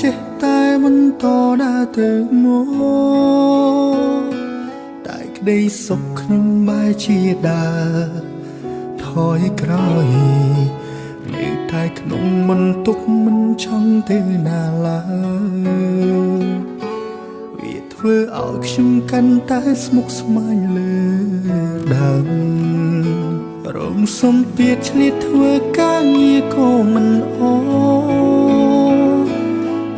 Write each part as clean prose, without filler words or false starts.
ចេះតែបន្តដើរទៅមកតែក្តីសុខខ្ញុំបែរជាដើរថយក្រោយនៅតែក្នុងមន្ទុកមិនចង់ទៅណាឡើយវាធ្វើឲ្យខ្ញុំកាន់តែស្មុគស្មាញលើដើមរងសម្ពាធឆ្លៀតធ្វើការងារក៏មិនអ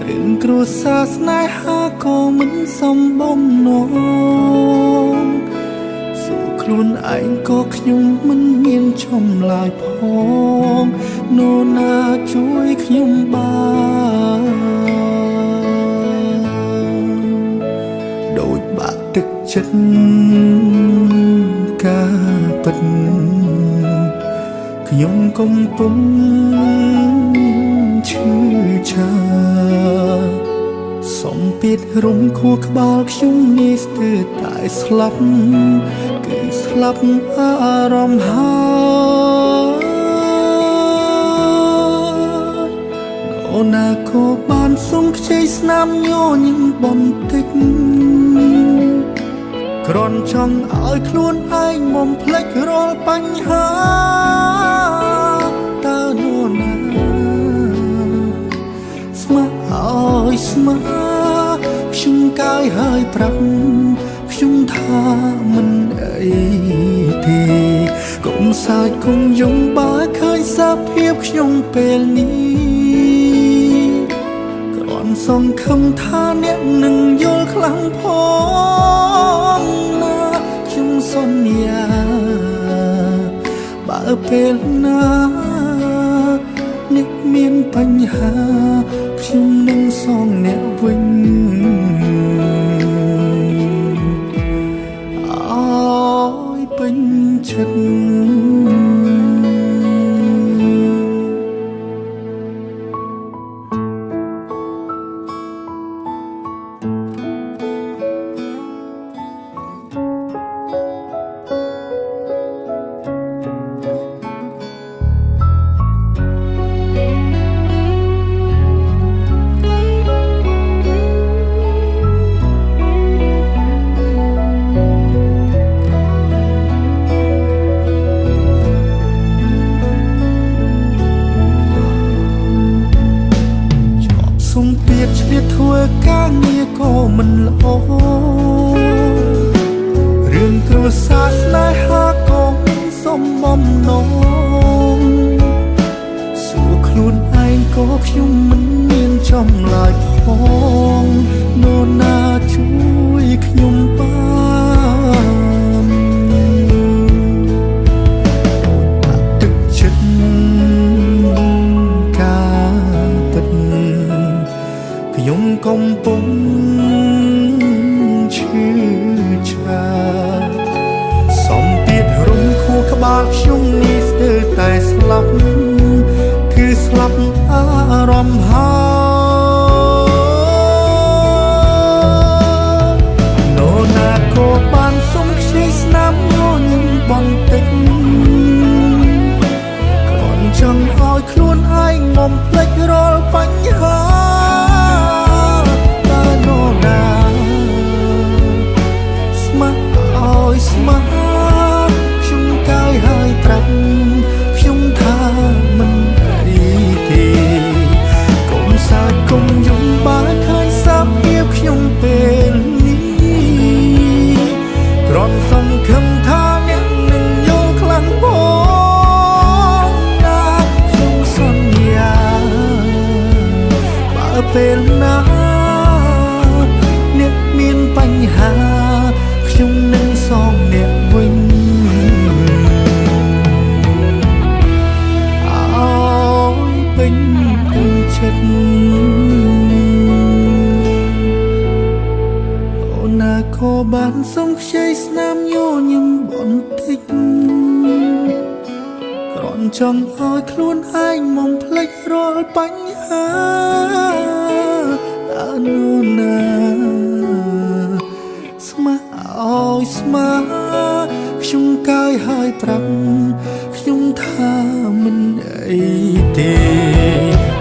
រឿងគ្រួសារស្នេហាក៏មិនសមបំណងសួរខ្លួនឯងក៏ខ្ញុំមិនមានចម្លើយផងនរណាជួយខ្ញុំបានដូចបាក់ទឹកចិត្តការពិតខ្ញុំកំពុងឈឺចាប់សម្ពាធរុំខួរក្បាលខ្ញុំនេះស្ទើរតែស្លាប់គឺស្លាប់អារម្មណ៍ហើយអូណាក៏បានសុំខ្ចីស្នាមញញឹមបន្តិចគ្រាន់ចង់ឲ្យខ្លួនឯងមុំភ្លេចរាល់បញ្ហាតើនរណាស្មោះឲ្យស្មោះខ្ញុំកាយហើយប្រាប់ខ្ញុំថាមិនអីទេកុំសើចកុំយំបើឃើញសភាពខ្ញុំពេលនេះគ្រាន់សង្ឃឹមថាអ្នកនឹងយល់ខ្លាំងផងណាខ្ញុំសន្យាបើពេលណាអ្នកមានបញ្ហាខ្ញុំនឹងសងអ្នកវិញឲ្យពេញចិត្តសម្ពាធឆ្លៀតធ្វើការងារក៏មិនល្អរឿងគ្រួសារស្នេហាក៏មិនសមបំណងសួរខ្លួនឯងក៏ខ្ញុំមិនមានចម្លើយផងនរណាជួយខ្ញុំបានទឹកចិត្តការពិតខ្ញុំកំពុងឈឺចាប់សម្ពាធរុំខួរក្បាលខ្ញុំនេះស្ទើរតែស្លាប់គឺស្លាប់អារម្មណ៍ហើយនរណាក៏បានសុំខ្ចីស្នាមញញឹមបន្តិចគ្រាន់ចង់ឲ្យខ្លួនឯងមុំភ្លេចរាល់បញ្ហាស្មោះខ្ញុំកាយហើយប្រាប់ខ្ញុំថាមិនអីទេកុំសើចកុំយំបើឃើញសភាពខ្ញុំពេលនេះគ្រាន់សង្ឃឹមថាអ្នកនឹងយល់ខ្លាំងផងណាខ្ញុំសន្យាបើពេលណាអ្នកមានបញ្ហាខ្ញុំនឹងសងអ្នកវិញឲ្យពេញចិត្តអូណាក៏បានសុំខ្ចីស្នាមញញឹមបន្តិចគ្រាន់ចង់ឲ្យខ្លួនឯងមុំភ្លេចរាល់បញ្ហាតើនរណាស្មោះឲ្យស្មោះខ្ញុំកាយហើយប្រាប់ខ្ញុំថាមិនអីទេ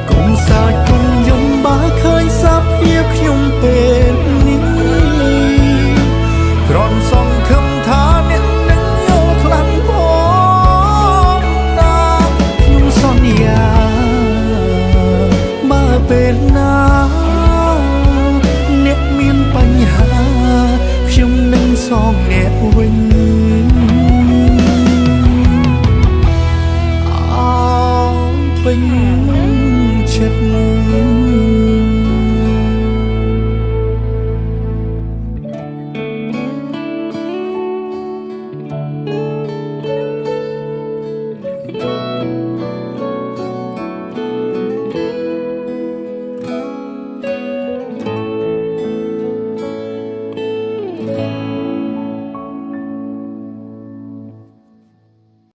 កុំសើចកុំយំបើឃើញ ចិត្ត